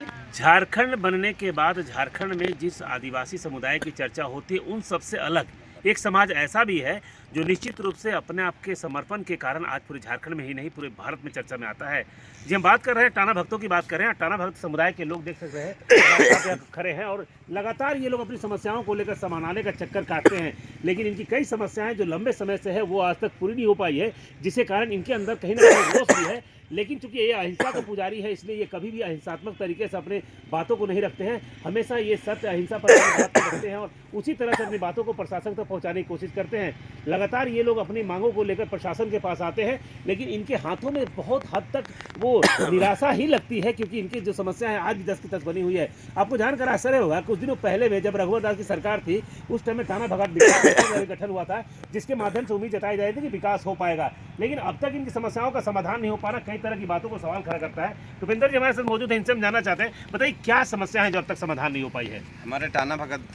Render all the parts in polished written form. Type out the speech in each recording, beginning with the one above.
झारखंड बनने के बाद झारखंड में जिस आदिवासी समुदाय की चर्चा होती है उन सबसे अलग एक समाज ऐसा भी है जो निश्चित रूप से अपने आप के समर्पण के कारण आज पूरे झारखंड में ही नहीं पूरे भारत में चर्चा में आता है। जी हम बात कर रहे हैं टाना भक्तों की बात कर रहे हैं। टाना भक्त समुदाय के लोग देख सकते हैं खड़े हैं और लगातार ये लोग अपनी समस्याओं को लेकर समानाने का चक्कर काटते हैं, लेकिन इनकी कई समस्याएं जो लंबे समय से है वो आज तक पूरी नहीं हो पाई है, जिसके कारण इनके अंदर कहीं ना कहीं रोष भी है। लेकिन चूंकि ये अहिंसा का पुजारी है इसलिए ये कभी भी अहिंसात्मक तरीके से अपने बातों को नहीं रखते हैं। हमेशा ये सत्य अहिंसा पर बात रखते हैं और उसी तरह से अपनी बातों को प्रशासन तक पहुंचाने की कोशिश करते हैं। लगातार ये लोग अपनी मांगों को लेकर प्रशासन के पास आते हैं, लेकिन इनके हाथों में बहुत हद तक वो निराशा ही लगती है, क्योंकि इनकी जो समस्या है आज भी 10 की 10 बनी हुई है। आपको जानकर आश्चर्य होगा, कुछ दिनों पहले में जब रघुवर दास की सरकार थी उस टाइम में टाना भगत गठन हुआ था, जिसके माध्यम से उम्मीद जताई जाती थी कि विकास हो पाएगा, लेकिन अब तक इनकी समस्याओं का समाधान नहीं हो पा रहा। कई तरह की बातों को सवाल खड़ा करता है। रुपेंद्र जी हमारे साथ मौजूद है, इनसे हम जानना चाहते हैं, बताइए क्या समस्या है जो अब तक समाधान नहीं हो पाई है। हमारे टाना भगत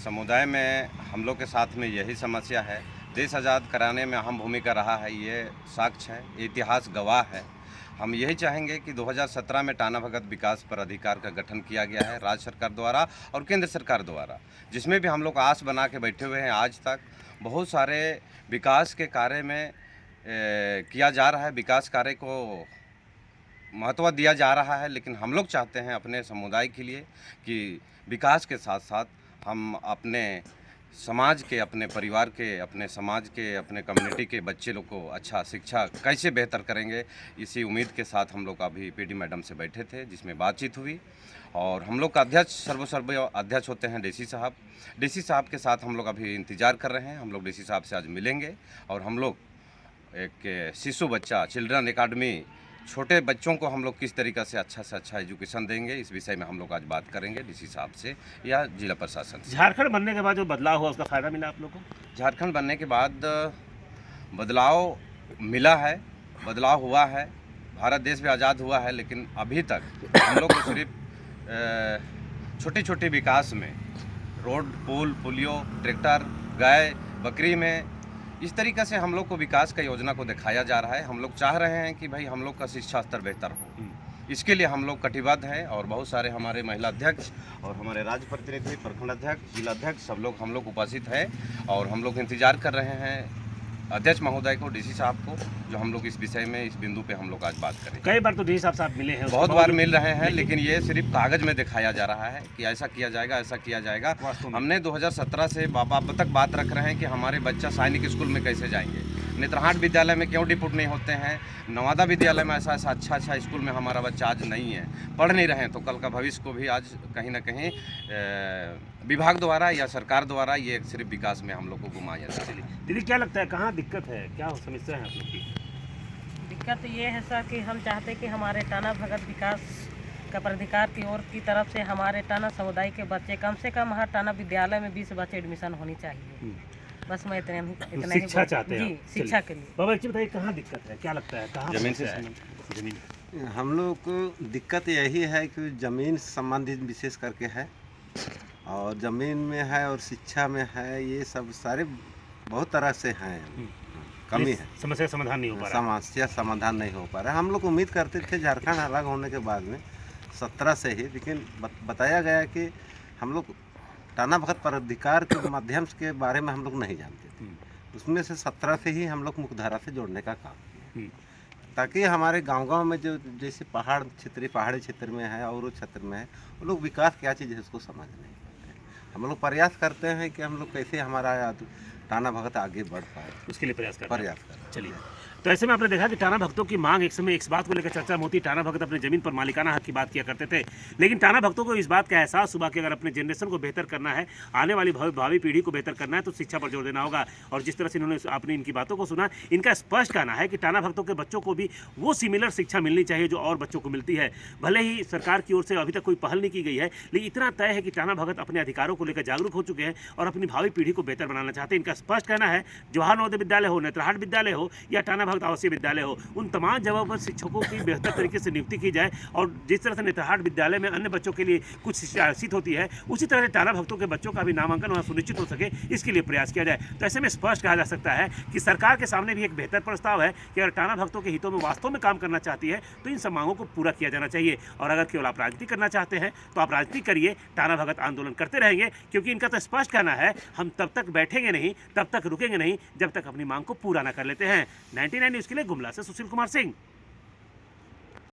समुदाय में हम लोग के साथ में यही समस्या है। देश आज़ाद कराने में अहम भूमिका रहा है, ये साक्ष्य है, इतिहास गवाह है। हम यही चाहेंगे कि 2017 में टाना भगत विकास प्राधिकार का गठन किया गया है राज्य सरकार द्वारा और केंद्र सरकार द्वारा, जिसमें भी हम लोग आस बना के बैठे हुए हैं। आज तक बहुत सारे विकास के कार्य में किया जा रहा है, विकास कार्य को महत्व दिया जा रहा है, लेकिन हम लोग चाहते हैं अपने समुदाय के लिए कि विकास के साथ साथ हम अपने समाज के, अपने परिवार के, अपने समाज के, अपने कम्युनिटी के बच्चे लोग को अच्छा शिक्षा कैसे बेहतर करेंगे, इसी उम्मीद के साथ हम लोग अभी पीडी मैडम से बैठे थे, जिसमें बातचीत हुई। और हम लोग का अध्यक्ष सर्व अध्यक्ष होते हैं डीसी साहब। डीसी साहब के साथ हम लोग अभी इंतज़ार कर रहे हैं। हम लोग डीसी साहब से आज मिलेंगे और हम लोग एक शिशु बच्चा चिल्ड्रन एकेडमी, छोटे बच्चों को हम लोग किस तरीक़े से अच्छा एजुकेशन देंगे, इस विषय में हम लोग आज बात करेंगे डीसी साहब से या जिला प्रशासन से। झारखंड बनने के बाद जो बदलाव हुआ उसका फ़ायदा मिला आप लोग को? झारखंड बनने के बाद बदलाव मिला है, बदलाव हुआ है। भारत देश भी आज़ाद हुआ है, लेकिन अभी तक हम लोग को सिर्फ छोटे छोटे विकास में रोड, पुल, पुलियो, ट्रैक्टर, गाय, बकरी में इस तरीक़े से हम लोग को विकास का योजना को दिखाया जा रहा है। हम लोग चाह रहे हैं कि भाई हम लोग का शिक्षा स्तर बेहतर हो, इसके लिए हम लोग कटिबद्ध हैं। और बहुत सारे हमारे महिला अध्यक्ष और हमारे राज्य प्रतिनिधि, प्रखंड अध्यक्ष, जिला अध्यक्ष सब लोग हम लोग उपस्थित हैं और हम लोग इंतजार कर रहे हैं अध्यक्ष महोदय को, डीसी साहब को, जो हम लोग इस विषय में, इस बिंदु पे हम लोग आज बात करें। कई बार तो डीसी साहब साहब मिले हैं, बहुत बार मिल रहे हैं, लेकिन ये सिर्फ कागज में दिखाया जा रहा है कि ऐसा किया जाएगा, ऐसा किया जाएगा। हमने 2017 से अब तक बात रख रहे हैं कि हमारे बच्चा सैनिक स्कूल में कैसे जाएंगे, नेत्रहाट विद्यालय में क्यों डिपुट नहीं होते हैं, नवादा विद्यालय में ऐसा अच्छा स्कूल में हमारा बच्चा आज नहीं है, पढ़ नहीं रहे हैं, तो कल का भविष्य को भी आज कहीं ना कहीं विभाग द्वारा या सरकार द्वारा ये सिर्फ विकास में हम लोग को घुमाया जाता है। दीदी क्या लगता है कहाँ दिक्कत है, क्या समस्या है आप लोग की? दिक्कत ये है सर कि हम चाहते हैं कि हमारे टाना भगत विकास का प्राधिकार की ओर की तरफ से हमारे टाना समुदाय के बच्चे कम से कम हर टाना विद्यालय में 20 बच्चे एडमिशन होनी चाहिए। बस मैं इतना ही शिक्षा चाहते हैं जी, शिक्षा के लिए। बाबा जी बताइए कहाँ दिक्कत है, क्या लगता है कहाँ जमीन से जमीन? हम लोग को दिक्कत यही है कि ज़मीन संबंधित विशेष करके है, और ज़मीन में है और शिक्षा में है, ये सब सारे बहुत तरह से हैं, कमी है, समस्या समाधान नहीं हो पा रहा। समस्या समाधान नहीं हो पा रहा है। हम लोग उम्मीद करते थे झारखंड अलग होने के बाद में 17 से ही, लेकिन बताया गया कि हम लोग टाना भगत प्राधिकार के माध्यम के बारे में हम लोग नहीं जानते थे। उसमें से 17 से ही हम लोग मुख्यधारा से जोड़ने का काम किया, ताकि हमारे गांव-गांव में जो जैसे पहाड़ी क्षेत्र में है और उस क्षेत्र में है, वो लोग विकास क्या चीज़ है उसको समझ नहीं पाते। हम लोग प्रयास करते हैं कि हम लोग कैसे हमारा टाना भगत आगे बढ़ पाए, उसके लिए प्रयास करते हैं। चलिए, तो ऐसे में आपने देखा कि टाना भक्तों की मांग एक समय इस बात को लेकर चर्चा में होती, टाना भक्त अपने जमीन पर मालिकाना हक की बात किया करते थे, लेकिन टाना भक्तों को इस बात का एहसास हुआ कि अगर अपने जनरेशन को बेहतर करना है, आने वाली भावी पीढ़ी को बेहतर करना है, तो शिक्षा पर जोर देना होगा। और जिस तरह से इन्होंने अपनी इनकी बातों को सुना, इनका स्पष्ट कहना है कि टाना भक्तों के बच्चों को भी वो सिमिलर शिक्षा मिलनी चाहिए जो और बच्चों को मिलती है। भले ही सरकार की ओर से अभी तक कोई पहल नहीं की गई है, लेकिन इतना तय है कि टाना भगत अपने अधिकारों को लेकर जागरूक हो चुके हैं और अपनी भावी पीढ़ी को बेहतर बनाना चाहते हैं। इनका स्पष्ट कहना है, जवाहर नवोदय विद्यालय हो, नेत्रहाट विद्यालय हो या टाना भक्त आवासीय विद्यालय हो, उन तमाम जगहों पर शिक्षकों की बेहतर तरीके से नियुक्ति की जाए और जिस तरह से नेतरहाट विद्यालय में अन्य बच्चों के लिए कुछ सीट होती है, उसी तरह से टाना भक्तों के बच्चों का भी नामांकन वहाँ सुनिश्चित हो सके, इसके लिए प्रयास किया जाए। तो ऐसे में स्पष्ट कहा जा सकता है कि सरकार के सामने भी एक बेहतर प्रस्ताव है कि अगर टाना भक्तों के हितों में वास्तव में काम करना चाहती है तो इन सब मांगों को पूरा किया जाना चाहिए। और अगर केवल आप राजनीति करना चाहते हैं तो आप राजनीति करिए, टाना भगत आंदोलन करते रहेंगे, क्योंकि इनका तो स्पष्ट कहना है हम तब तक बैठेंगे नहीं, तब तक रुकेंगे नहीं जब तक अपनी मांग को पूरा ना कर लेते हैं। 99 न्यूज़ के लिए गुमला से सुशील कुमार सिंह।